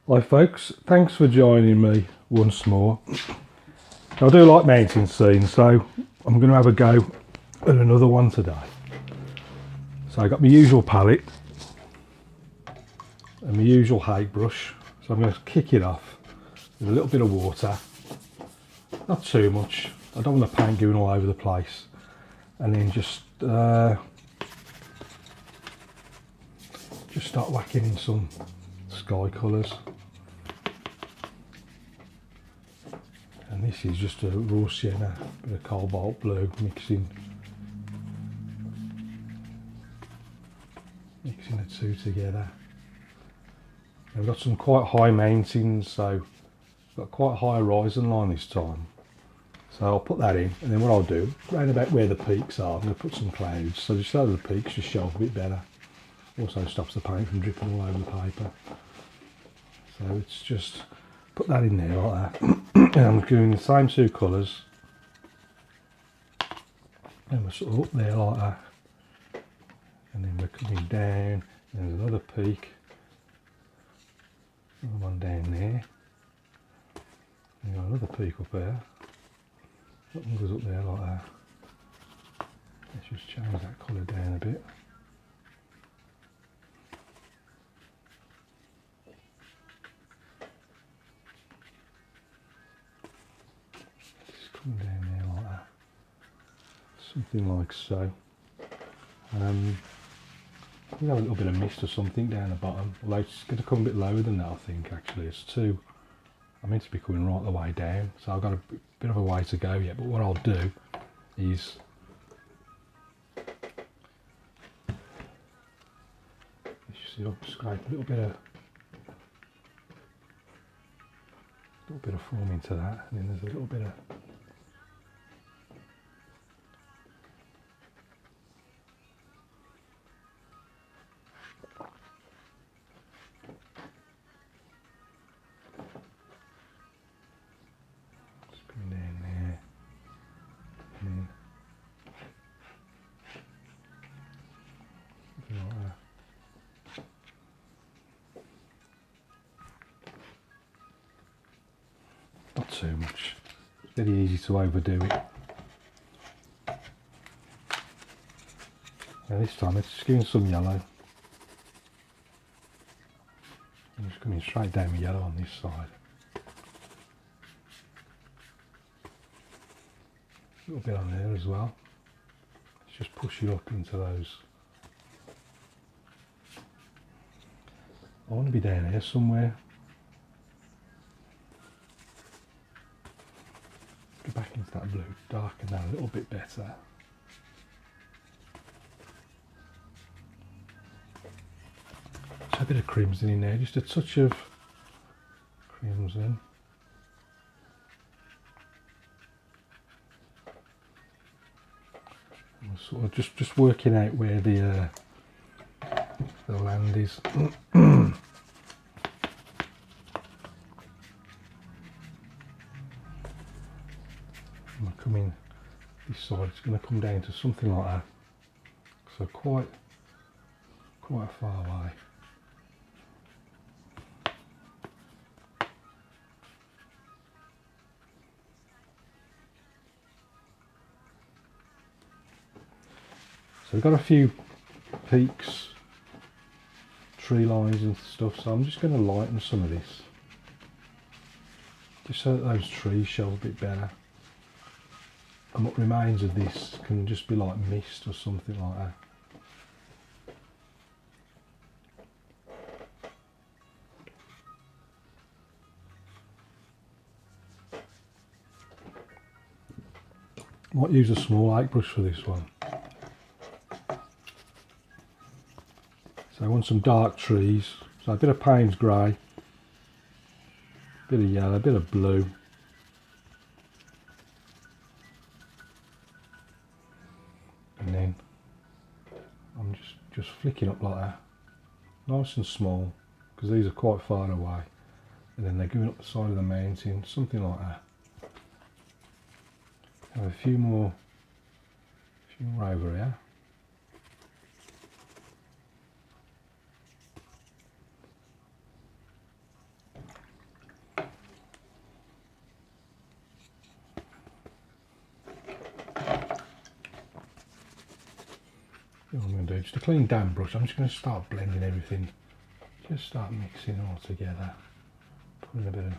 Hi folks, thanks for joining me once more. I do like mountain scenes, so I'm going to have a go at another one today. So I got my usual palette and my usual Hake brush, so I'm going to kick it off with a little bit of water, not too much, I don't want the paint going all over the place, and then just start whacking in some sky colours. And this is just a raw sienna, bit of cobalt blue mixing the two together. And we've got some quite high mountains, so got quite a high horizon line this time. So I'll put that in, and then what I'll do, round about where the peaks are, I'm going to put some clouds, so just so the peaks just show up a bit better. Also stops the paint from dripping all over the paper. So it's just put that in there like that. And I'm doing the same two colours, and we're sort of up there like that, and then we're coming down, and there's another peak, another one down there, and got another peak up there, that one goes up there like that. Let's just change that colour down a bit. Just come down there like that, something like so. We have a little bit of mist or something down the bottom, although it's going to come a bit lower than that I think actually. It's too, I meant to be coming right the way down, so I've got a bit of a way to go yet, but what I'll do is you see I'll scrape a little bit of foam into that, and then there's a little bit of not too much. It's very easy to overdo it. Now this time it's just giving some yellow. I'm just coming straight down with yellow on this side. A little bit on there as well. Let's just push it up into those. I want to be down here somewhere. Go back into that blue, darken that a little bit better. Just a bit of crimson in there, just a touch of crimson. And we're sort of just working out where the land is. We're coming this side, it's going to come down to something like that, so quite far away. So we've got a few peaks, tree lines and stuff, so I'm just going to lighten some of this, just so that those trees show a bit better. And what remains of this can just be like mist or something like that. Might use a small Hake brush for this one. So I want some dark trees, so a bit of Payne's grey, a bit of yellow, a bit of blue. And then I'm just flicking up like that, nice and small, because these are quite far away. And then they're going up the side of the mountain, something like that. Have a few more over here. what I'm going to do, just a clean damp brush, I'm just going to start blending everything. Just start mixing all together. Putting a bit of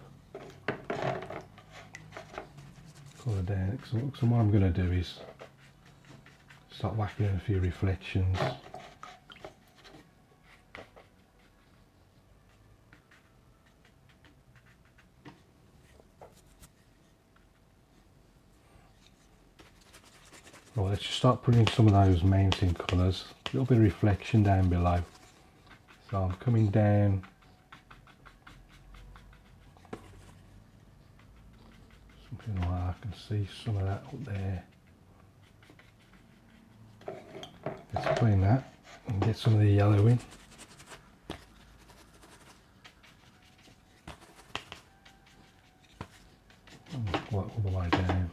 colour down. So what I'm going to do is start whacking in a few reflections. Right, let's just start putting some of those mountain colours. A little bit of reflection down below. So I'm coming down. Something like that. I can see some of that up there. Let's clean that and get some of the yellow in. All the way down.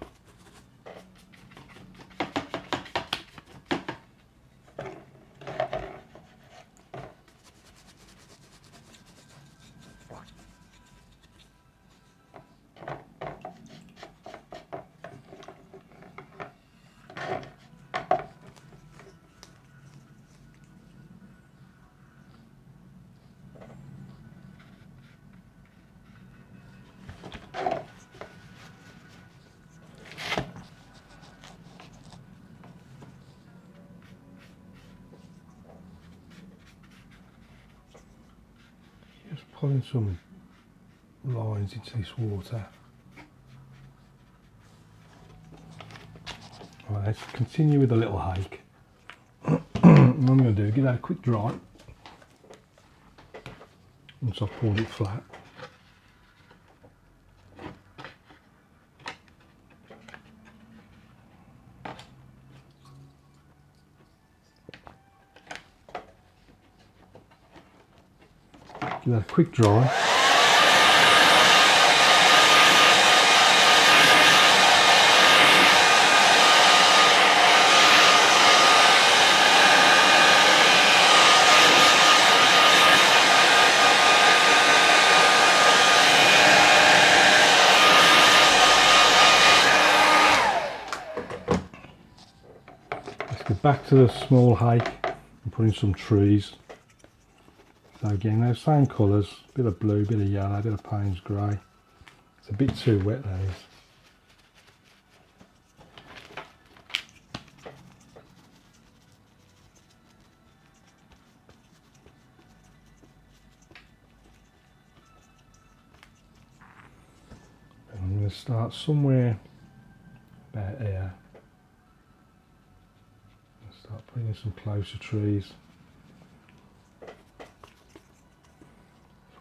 Just pulling some lines into this water. Right, let's continue with the little hake. What I'm going to do, give that a quick dry. Once I've poured it flat. Give that a quick dry. Let's get back to the small hake and put in some trees. So again, those same colours, a bit of blue, a bit of yellow, a bit of Payne's grey. It's a bit too wet, that is. And I'm going to start somewhere about here. Start putting in some closer trees.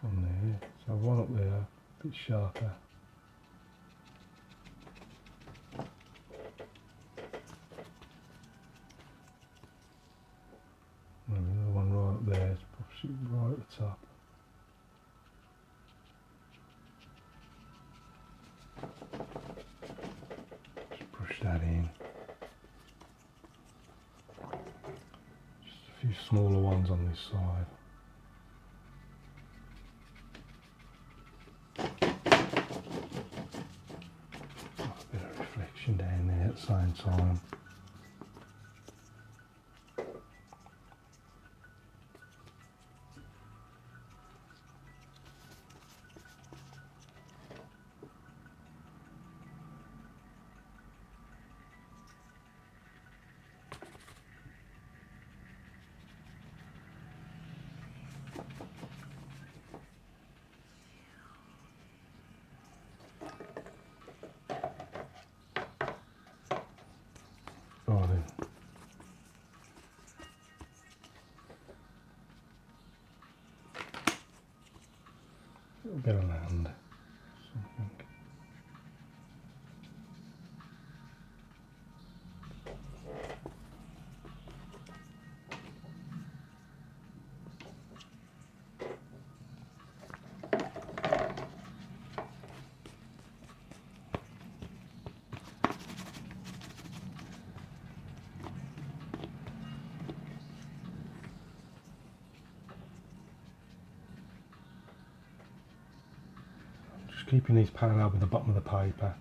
From there, so one up there, a bit sharper. And another one right up there, it's right at the top. Just brush that in. Just a few smaller ones on this side. Down there at the same time. Right then. A little bit of land, something. Keeping these parallel with the bottom of the paper.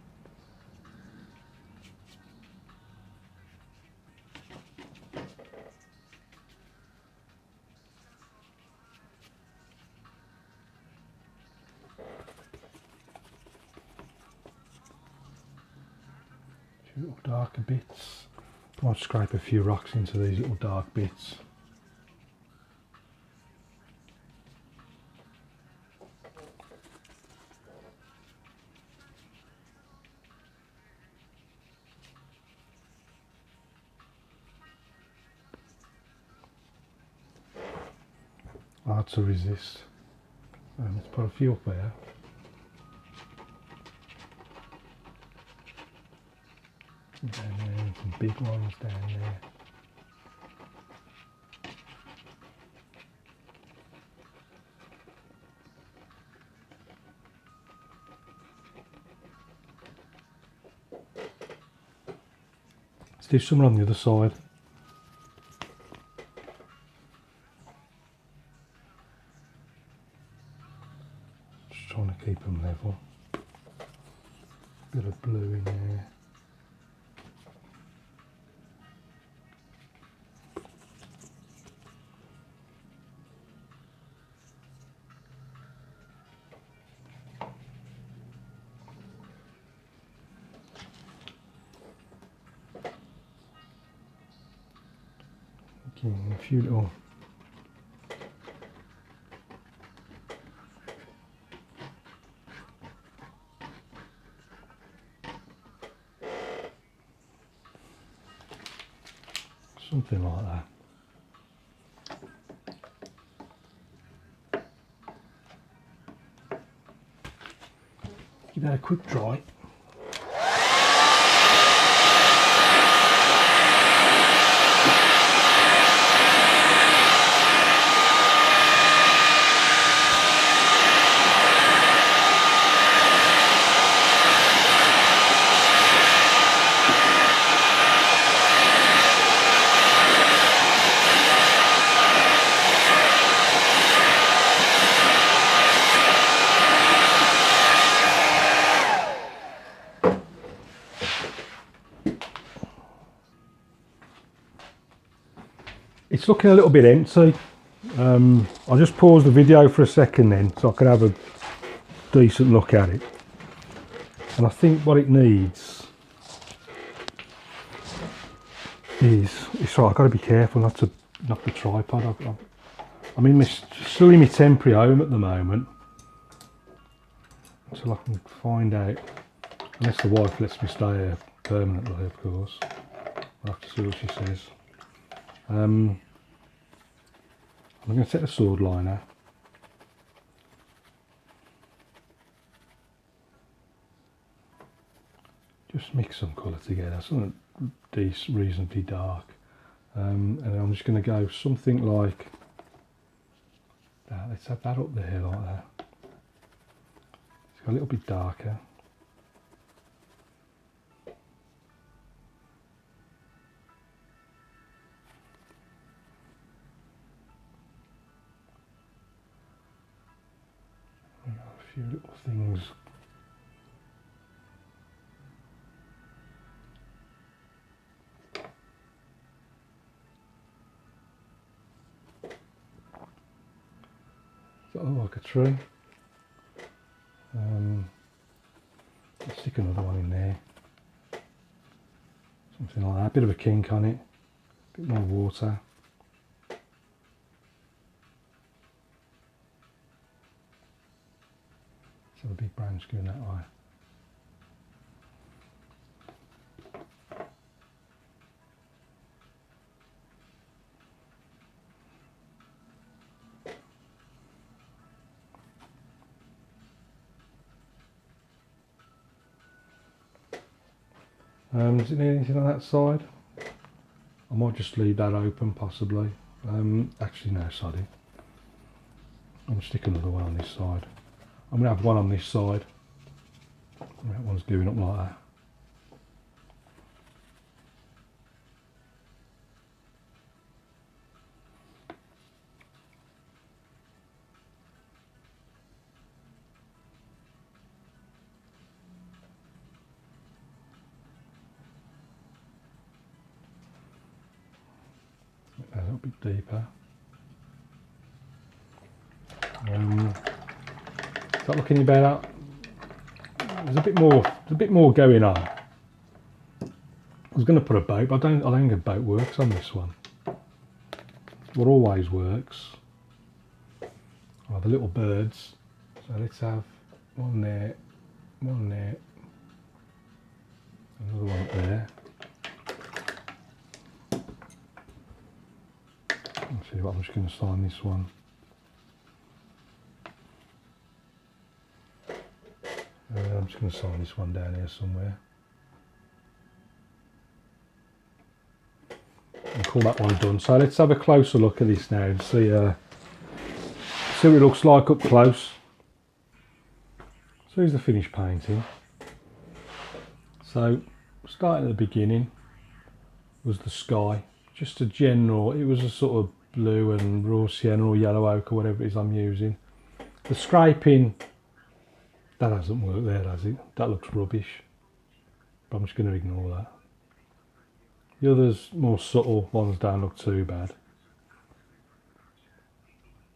little darker bits. I might scrape a few rocks into these little dark bits. Hard to resist. Let's put a few up there. Down there, some big ones down there. Let's do some on the other side. Just trying to keep them level. Bit of blue in there. A few little something like that. Give that a quick dry. It's looking a little bit empty. I'll just pause the video for a second then so I can have a decent look at it. And I think what it needs is, sorry, I've got to be careful not to knock the tripod. I'm still in my temporary home at the moment until I can find out, unless the wife lets me stay here permanently, of course. I'll have to see what she says. I'm going to take the sword liner, just mix some colour together, something reasonably dark, and I'm just going to go something like that. Let's have that up there like that. It's got a little bit darker. A few little things. Does that look like a tree? Let's stick another one in there. Something like that. A bit of a kink on it. A bit more water. So a big branch going that way. Does it need anything on that side? I might just leave that open possibly. Actually no, sorry. I'm going to stick another one on this side. I'm going to have one on this side. That one's going up like that. A little bit deeper. Is that looking about that? There's a bit more going on. I was going to put a boat, but I don't think a boat works on this one. What always works are the little birds. So let's have one there, another one up there. Let's see what I'm just going to sign this one. I'm just going to sign this one down here somewhere. And call that one done. So let's have a closer look at this now and see what it looks like up close. So here's the finished painting. So starting at the beginning was the sky, just a general, it was a sort of blue and raw sienna or yellow oak or whatever it is I'm using. The scraping, that hasn't worked there, has it? That looks rubbish, but I'm just going to ignore that. The others, more subtle ones, don't look too bad.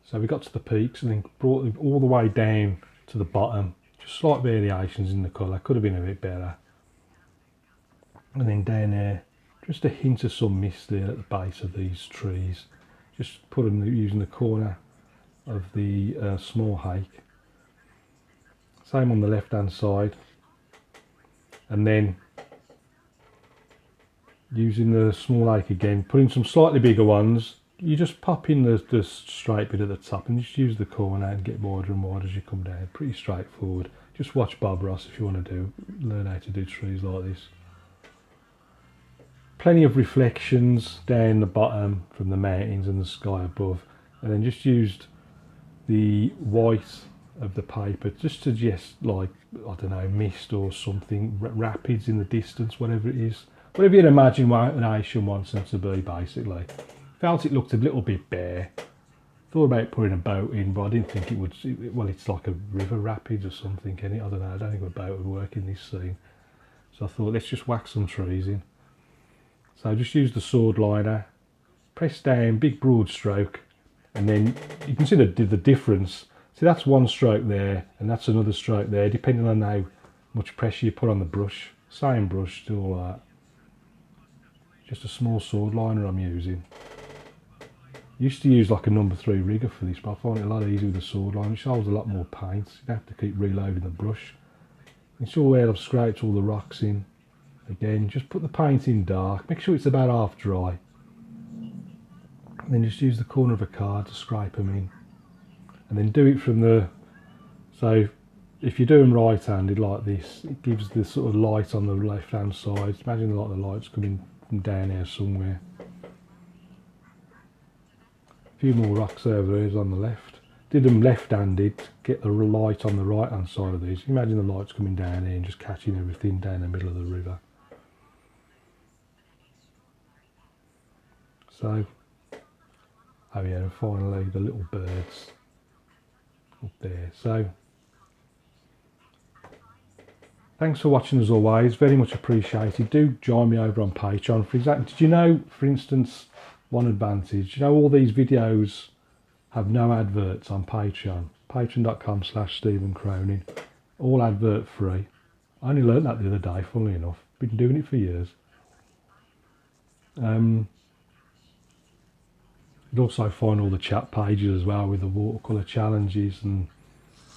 So we got to the peaks and then brought it all the way down to the bottom. Just slight variations in the colour, could have been a bit better. And then down there, just a hint of some mist there at the base of these trees. Just using the corner of the small hake. Same on the left hand side. And then using the small hake again, putting some slightly bigger ones. You just pop in the straight bit at the top and just use the corner and get wider and wider as you come down. Pretty straightforward. Just watch Bob Ross if you want to learn how to do trees like this. Plenty of reflections down the bottom from the mountains and the sky above, and then just used the white of the paper just to suggest, like, I don't know, mist or something, rapids in the distance, whatever it is. Whatever you'd imagine an ocean wants them to be, basically. Felt it looked a little bit bare. Thought about putting a boat in, but I didn't think it would. Well, it's like a river rapids or something, isn't it? I don't know. I don't think a boat would work in this scene. So I thought, let's just whack some trees in. So just use the sword liner, press down, big broad stroke, and then you can see the difference. See, that's one stroke there, and that's another stroke there, depending on how much pressure you put on the brush. Same brush, do all that. Just a small sword liner I'm using. Used to use like a number 3 rigger for this, but I find it a lot easier with a sword line. It holds a lot more paint. You don't have to keep reloading the brush. It's all where I've scraped all the rocks in. Again, just put the paint in dark. Make sure it's about half dry. And then just use the corner of a card to scrape them in. And then do it from the... So if you're doing right-handed like this, it gives the sort of light on the left-hand side. Imagine like the light's coming from down here somewhere. A few more rocks over there on the left. Did them left-handed to get the light on the right-hand side of these. Imagine the light's coming down here and just catching everything down the middle of the river. So, oh yeah, and finally the little birds up there. So, thanks for watching as always, very much appreciated. Do join me over on Patreon. For example, did you know, for instance, one advantage, you know, all these videos have no adverts on Patreon. Patreon.com/Stephen Cronin, all advert free. I only learnt that the other day, funnily enough. Been doing it for years. You'd also find all the chat pages as well with the watercolour challenges and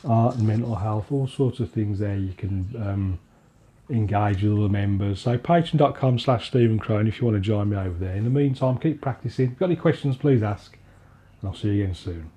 art and mental health, all sorts of things there you can engage with other members. So patreon.com/Stephen Cronin if you want to join me over there. In the meantime, keep practicing. If you've got any questions, please ask, and I'll see you again soon.